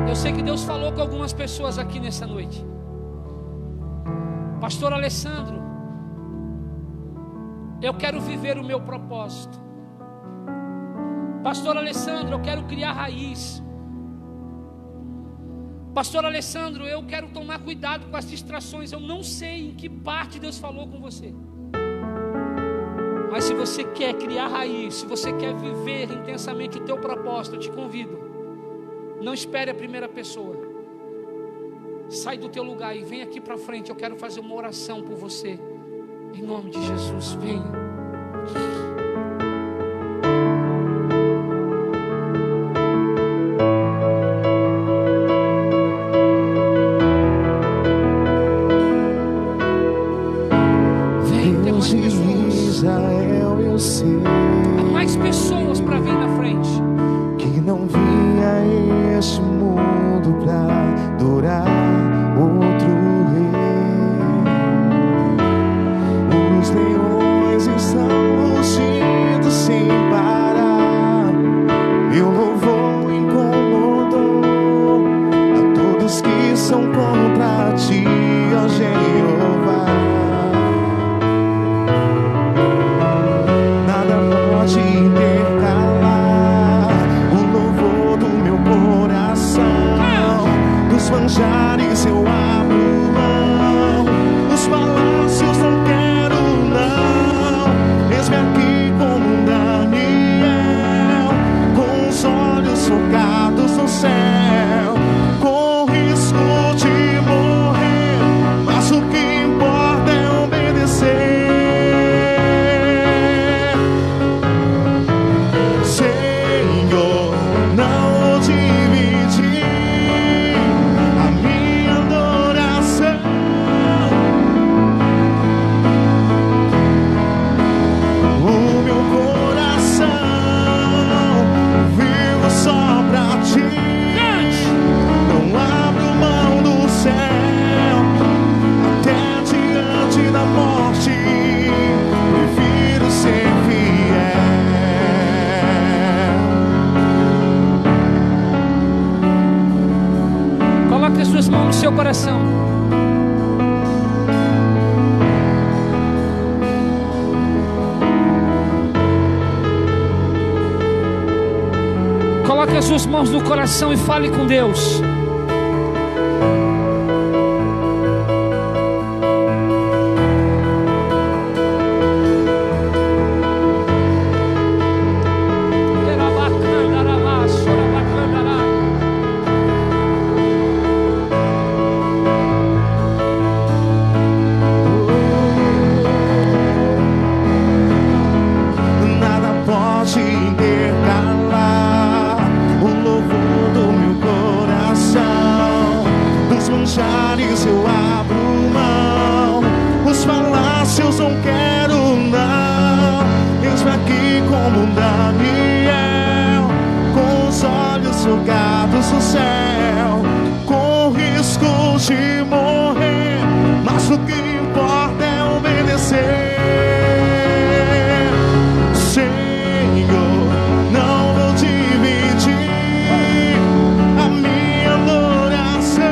Speaker 1: Eu sei que Deus falou com algumas pessoas aqui nessa noite. Pastor Alessandro, eu quero viver o meu propósito. Pastor Alessandro, eu quero criar raiz. Pastor Alessandro, eu quero tomar cuidado com as distrações. Eu não sei em que parte Deus falou com você. Mas se você quer criar raiz, se você quer viver intensamente o teu propósito, eu te convido. Não espere a primeira pessoa. Sai do teu lugar e vem aqui para frente. Eu quero fazer uma oração por você. Em nome de Jesus, venha. Vem, tem mais pessoas. Há mais pessoas para vir na frente.
Speaker 2: Que não vinha este mundo pra adorar outro rei. Os leões estão rugindo sem parar. E o louvor incomodou a todos que são contra ti, ó Jeová. Nada pode intercalar o louvor do meu coração. Dos manjares eu abro mão, os palácios não quero não. Eis-me aqui como Daniel, com os olhos focados no céu, com risco de morrer, mas o que importa é obedecer. Senhor, não dividir a minha adoração. O meu coração vivo só pra ti. Não abro mão do céu até diante da morte. Prefiro ser fiel.
Speaker 1: Coloque as suas mãos no seu coração. Coloque as suas mãos no coração e fale com Deus.
Speaker 2: Nada pode dos manjares eu abro mão. Os palácios não quero não. Eis-me aqui como Daniel, com os olhos jogados no céu, com risco de morrer, mas o que importa é obedecer. Senhor, não vou dividir a minha adoração.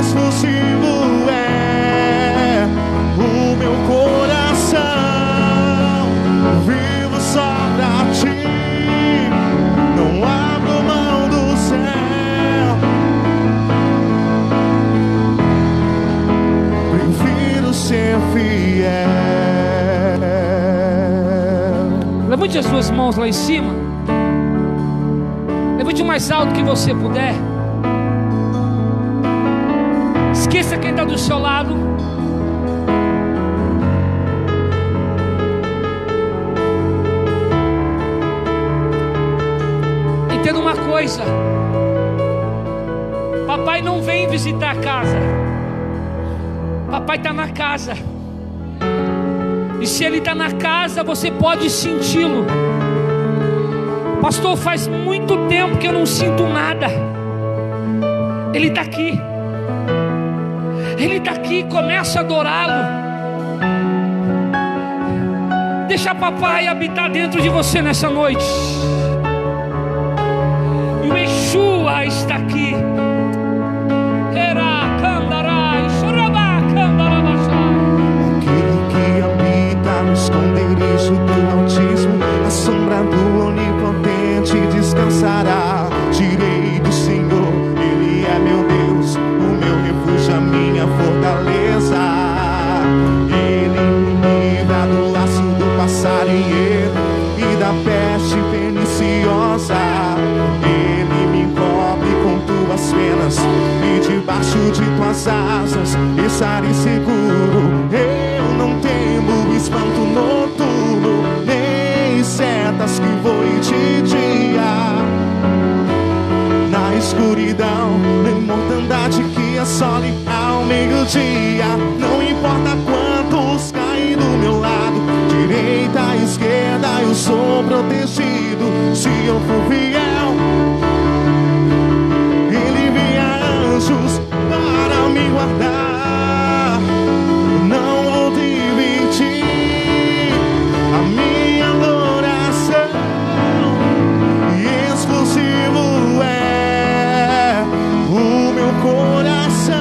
Speaker 2: Exclusivo é o meu coração. Vivo só pra ti, não abro mão do céu. Prefiro ser fiel.
Speaker 1: Levante as suas mãos lá em cima. Levante o mais alto que você puder. Esqueça quem está do seu lado. Entenda uma coisa: papai não vem visitar a casa, papai está na casa. E se ele está na casa, você pode senti-lo. Pastor, faz muito tempo que eu não sinto nada. Ele está aqui. Ele está aqui, começa a adorá-lo. Deixa papai habitar dentro de você nessa noite. E o Yeshua está aqui.
Speaker 2: Esconderijo do Altíssimo, a sombra do Onipotente descansará. Direi do Senhor, Ele é meu Deus, o meu refúgio, a minha fortaleza. Ele me livra do laço do passarinheiro e da peste perniciosa. Ele me cobre com tuas penas e debaixo de tuas asas estarei seguro. Eu não temo espanto noturno, nem setas que voem de dia. Na escuridão, nem mortandade que assole ao meio-dia. Não importa quantos caem do meu lado, direita, esquerda, eu sou protegido. Se eu for fiel, Ele envia anjos para me guardar. Não vou dividir a minha adoração. E exclusivo é o meu coração.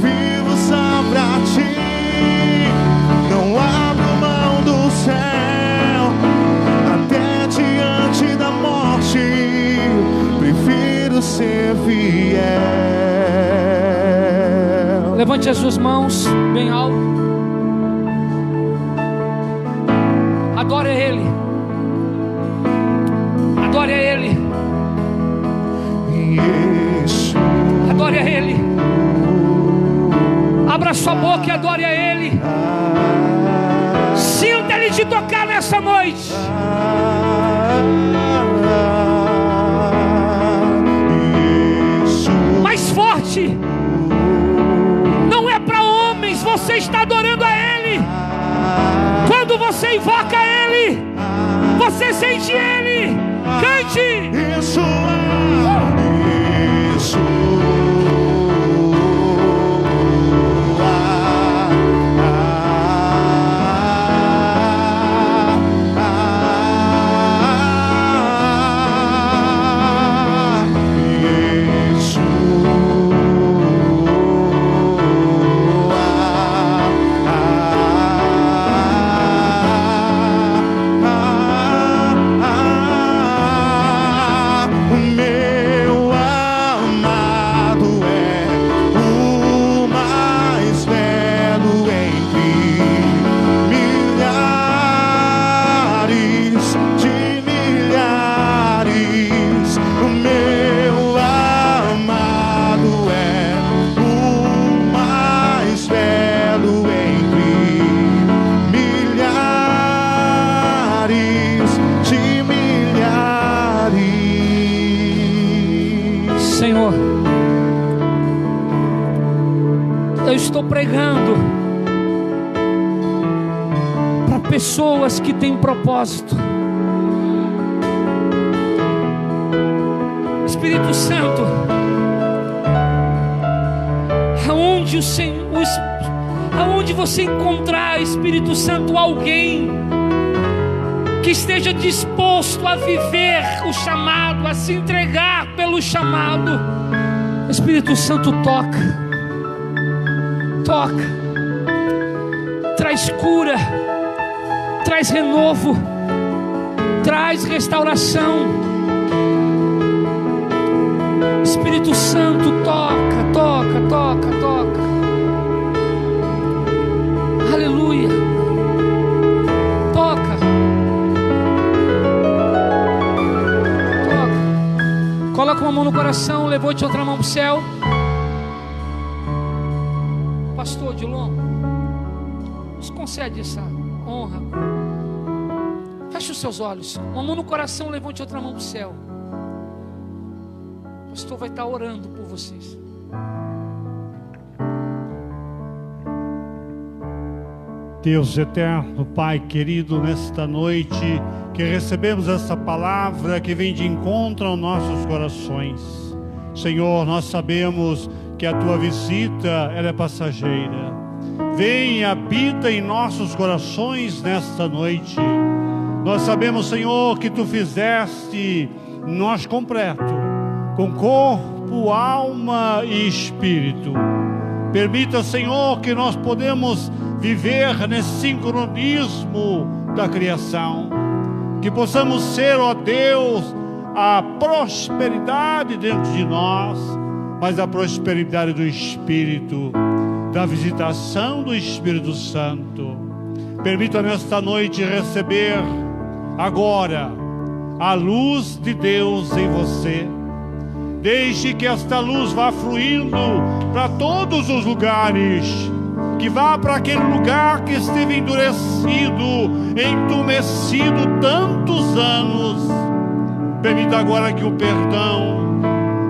Speaker 2: Vivo só pra ti, não abro mão do céu. Até diante da morte, prefiro ser fiel.
Speaker 1: Levante as suas mãos bem alto. Adore a Ele. Adore a Ele. Adore a Ele. Abra sua boca e adore a Ele. Sinta Ele te tocar nessa noite. Mais forte. Não é para homens, você está adorando a Ele. Quando você invoca Ele, você sente Ele. Cante.
Speaker 2: Isso meu
Speaker 1: Senhor, eu estou pregando para pessoas que têm propósito. Espírito Santo, aonde você encontrar, Espírito Santo, alguém que esteja disposto a viver o chamado, a se entregar pelo chamado, Espírito Santo, toca, traz cura, traz renovo, traz restauração. Espírito Santo, toca. Aleluia. Toca. Coloca uma mão no coração, levante outra mão para o céu. Pastor Dilon, nos concede essa honra. Feche os seus olhos. Uma mão no coração, levante outra mão para o céu. O pastor vai estar orando por vocês.
Speaker 3: Deus eterno, Pai querido, nesta noite que recebemos essa palavra que vem de encontro aos nossos corações. Senhor, nós sabemos que a Tua visita, ela é passageira. Vem e habita em nossos corações nesta noite. Nós sabemos, Senhor, que Tu fizeste nós completo, com corpo, alma e espírito. Permita, Senhor, que nós podemos viver nesse sincronismo da criação, que possamos ser, ó Deus, a prosperidade dentro de nós, mas a prosperidade do Espírito, da visitação do Espírito Santo. Permita nesta noite receber agora a luz de Deus em você. Deixe que esta luz vá fluindo para todos os lugares, que vá para aquele lugar que esteve endurecido, entumecido tantos anos. Permita agora que o perdão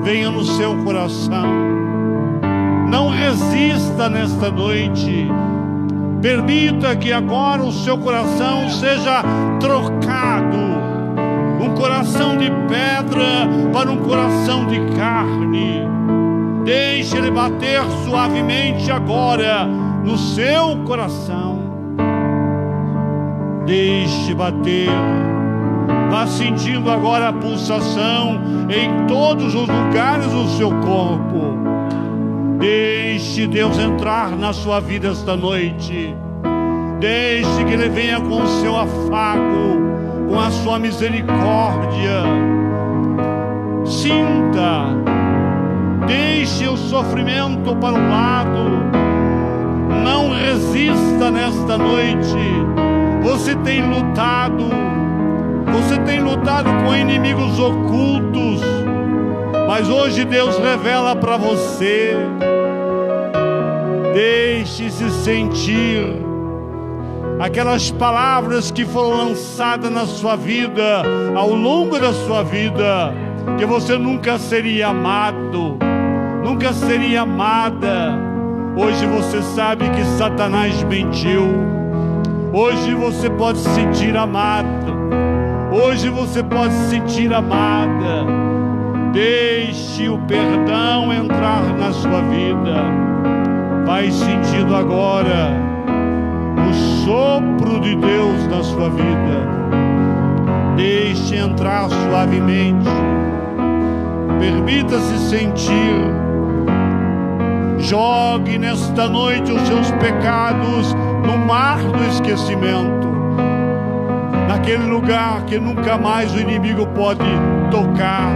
Speaker 3: venha no seu coração. Não resista nesta noite. Permita que agora o seu coração seja trocado. Um coração de pedra para um coração de carne. Deixe ele bater suavemente agora no seu coração. Deixe bater. Vá sentindo agora a pulsação em todos os lugares do seu corpo. Deixe Deus entrar na sua vida esta noite. Deixe que Ele venha com o seu afago, com a sua misericórdia. Sinta. Deixe o sofrimento para um lado. Não resista nesta noite. Você tem lutado com inimigos ocultos, mas hoje Deus revela para você. Deixe-se sentir aquelas palavras que foram lançadas na sua vida, ao longo da sua vida, que você nunca seria amado, nunca seria amada. Hoje você sabe que Satanás mentiu. Hoje você pode se sentir amado. Hoje você pode se sentir amada. Deixe o perdão entrar na sua vida. Vai sentindo agora o sopro de Deus na sua vida. Deixe entrar suavemente. Permita-se sentir. Jogue nesta noite os seus pecados no mar do esquecimento, naquele lugar que nunca mais o inimigo pode tocar.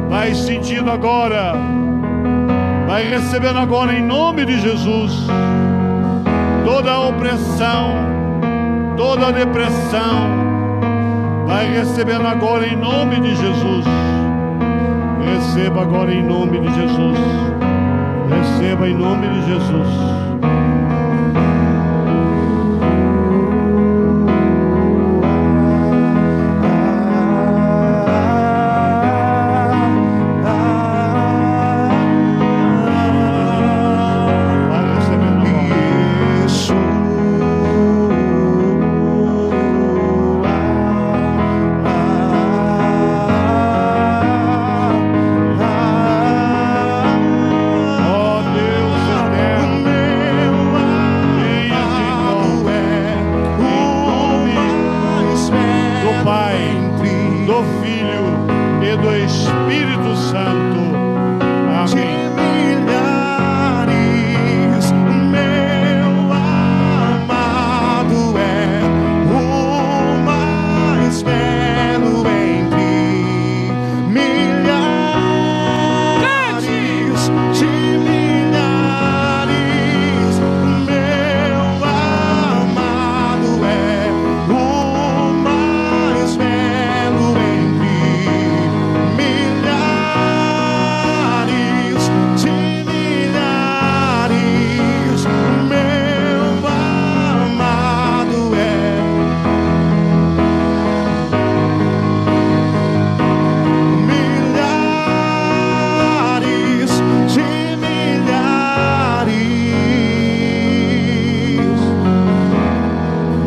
Speaker 3: Vai sentindo agora, vai recebendo agora em nome de Jesus toda a opressão, toda a depressão. Vai recebendo agora em nome de Jesus. Receba agora em nome de Jesus. Receba em nome de Jesus. Espírito Santo. Amém.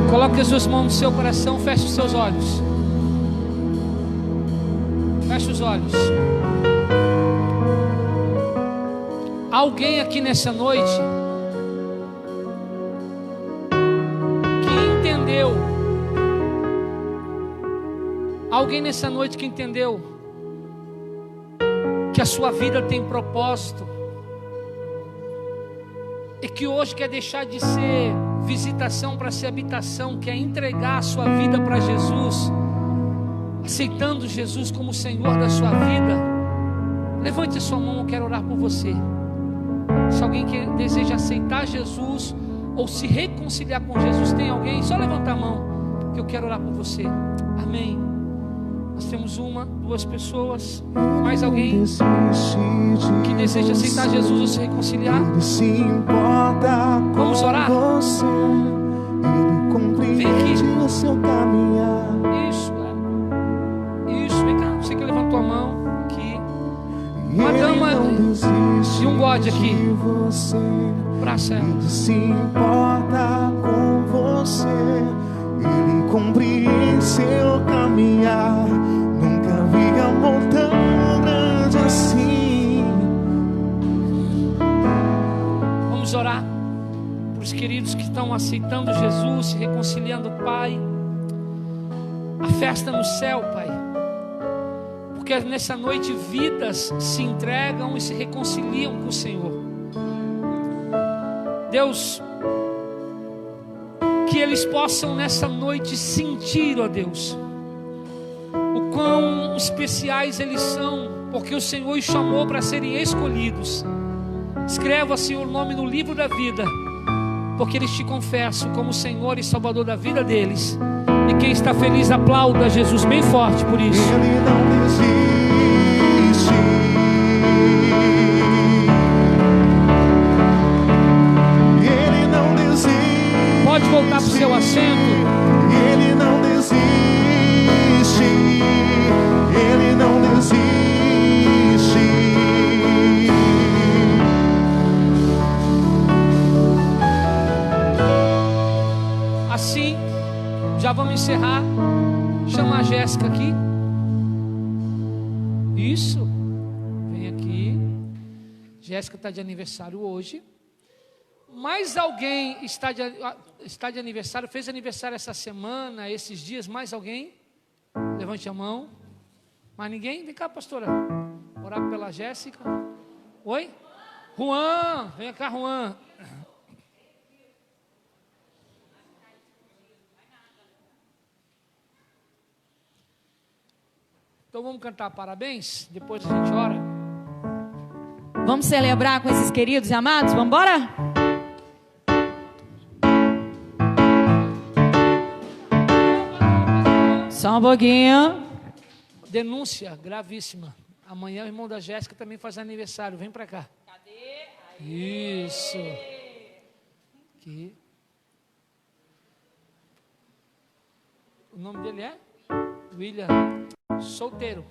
Speaker 1: Coloque as suas mãos no seu coração, feche os seus olhos. Feche os olhos. Alguém aqui nessa noite que entendeu. Alguém nessa noite que entendeu que a sua vida tem propósito e que hoje quer deixar de ser visitação para ser habitação, quer entregar a sua vida para Jesus, aceitando Jesus como Senhor da sua vida. Levante a sua mão, eu quero orar por você. Se alguém que deseja aceitar Jesus ou se reconciliar com Jesus, tem alguém? Só levanta a mão que eu quero orar por você. Amém. Nós temos uma, duas pessoas. Mais alguém que deseja aceitar Jesus ou se reconciliar? Vamos orar? Vem aqui. Isso, isso, vem cá. Você que levantou a mão aqui. Uma dama e um bode aqui. Abraça ela.
Speaker 2: Ele se importa com você. Ele cumpre em seu caminhar. Nunca vi amor tão grande assim.
Speaker 1: Vamos orar para os queridos que estão aceitando Jesus, se reconciliando, Pai. A festa no céu, Pai. Porque nessa noite vidas se entregam e se reconciliam com o Senhor. Deus, que eles possam nessa noite sentir, ó Deus, o quão especiais eles são, porque o Senhor os chamou para serem escolhidos. Escreva, Senhor, o nome no livro da vida, porque eles te confessam como Senhor e Salvador da vida deles. E quem está feliz aplauda Jesus bem forte por isso.
Speaker 2: Ele não desiste. Ele não desiste.
Speaker 1: Pode voltar para o seu assento.
Speaker 2: Ele não desiste. Ele não desiste.
Speaker 1: Assim, já vamos encerrar. Chama a Jéssica aqui. Isso. Vem aqui. Jéssica está de aniversário hoje. Mais alguém está de aniversário? Fez aniversário essa semana, esses dias? Mais alguém? Levante a mão. Mais ninguém? Vem cá, pastora. Orar pela Jéssica. Oi? Juan. Vem cá, Juan. Então vamos cantar parabéns, depois a gente ora.
Speaker 4: Vamos celebrar com esses queridos e amados? Vamos embora? Só um pouquinho.
Speaker 1: Denúncia gravíssima. Amanhã o irmão da Jéssica também faz aniversário. Vem pra cá.
Speaker 4: Cadê?
Speaker 1: Isso. Aqui. O nome dele é? William. Solteiro.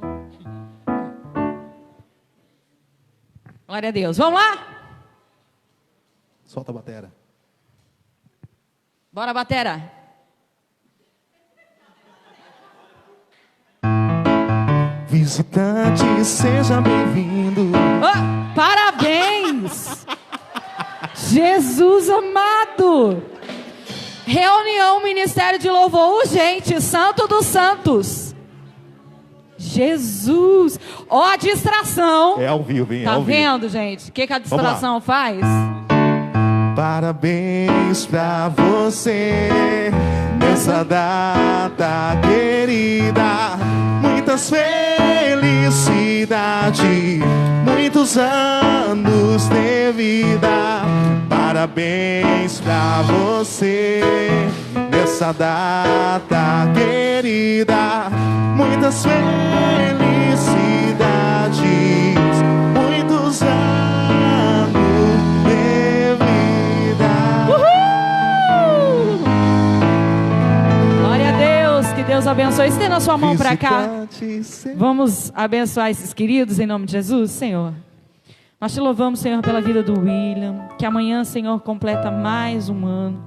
Speaker 4: Glória a Deus. Vamos lá?
Speaker 2: Solta a batera.
Speaker 4: Bora, batera.
Speaker 2: Visitante, seja bem-vindo.
Speaker 4: Oh, parabéns! Jesus amado! Reunião Ministério de Louvor urgente, Santo dos Santos. Jesus. Ó, a distração.
Speaker 2: É ao vivo, hein? É
Speaker 4: Tá
Speaker 2: ao vivo.
Speaker 4: vendo, gente? O que a distração faz?
Speaker 2: Parabéns pra você nessa data querida. Muitas felicidades, muitos anos de vida. Parabéns pra você nessa data querida. Muitas felicidades, muitos anos de vida.
Speaker 4: Uhul! Glória a Deus, que Deus abençoe. Estenda a sua mão para cá. Vamos abençoar esses queridos em nome de Jesus, Senhor. Nós te louvamos, Senhor, pela vida do William, que amanhã, Senhor, completa mais um ano.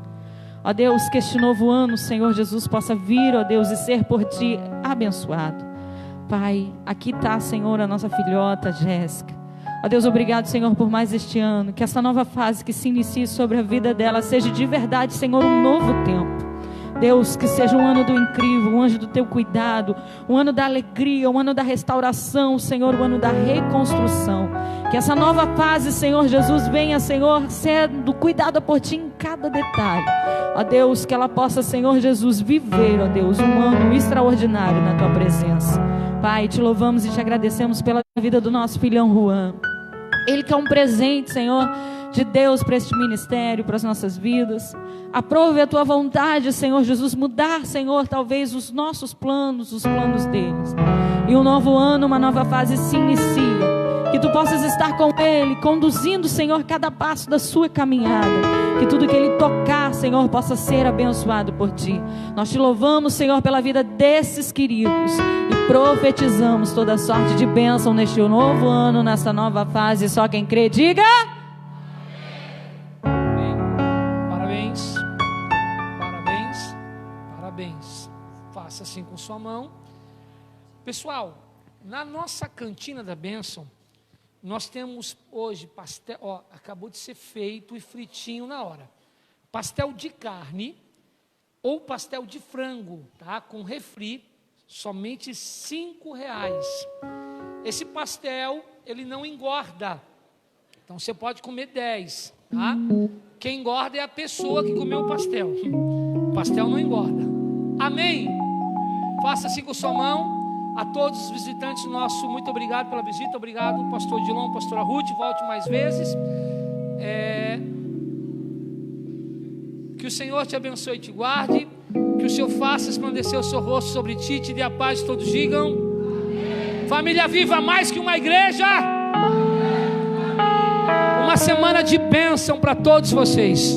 Speaker 4: Ó Deus, que este novo ano, Senhor Jesus, possa vir, ó Deus, e ser por Ti abençoado. Pai, aqui está, Senhor, a nossa filhota, Jéssica. Ó Deus, obrigado, Senhor, por mais este ano. Que essa nova fase que se inicie sobre a vida dela seja de verdade, Senhor, um novo tempo. Deus, que seja um ano do incrível, um ano do Teu cuidado, um ano da alegria, um ano da restauração, Senhor, um ano da reconstrução. Que essa nova fase, Senhor Jesus, venha, Senhor, sendo cuidada por Ti em cada detalhe. Ó Deus, que ela possa, Senhor Jesus, viver, ó Deus, um ano extraordinário na Tua presença. Pai, Te louvamos e Te agradecemos pela vida do nosso filhão Juan. Ele que é um presente, Senhor, de Deus para este ministério, para as nossas vidas. Aprove a Tua vontade, Senhor Jesus, mudar, Senhor, talvez os nossos planos, os planos deles. E um novo ano, uma nova fase se inicia. Que Tu possas estar com Ele, conduzindo, Senhor, cada passo da sua caminhada. Que tudo que Ele tocar, Senhor, possa ser abençoado por Ti. Nós Te louvamos, Senhor, pela vida desses queridos. E profetizamos toda sorte de bênção neste novo ano, nessa nova fase. Só quem crê, diga...
Speaker 1: Parabéns, parabéns, parabéns. Faça assim com sua mão. Pessoal, na nossa cantina da bênção, nós temos hoje pastel, ó, acabou de ser feito e fritinho na hora. Pastel de carne ou pastel de frango, tá? Com refri, somente R$5. Esse pastel, ele não engorda. Então você pode comer 10, tá? Quem engorda é a pessoa que comeu o pastel. O pastel não engorda. Amém? Faça assim com sua mão. A todos os visitantes nossos, muito obrigado pela visita. Obrigado, pastor Dilon, pastora Ruth. Volte mais vezes. Que o Senhor te abençoe e te guarde. Que o Senhor faça resplandecer o seu rosto sobre ti e te dê a paz. Todos digam amém. Família Viva, mais que uma igreja. Uma semana de bênção para todos vocês.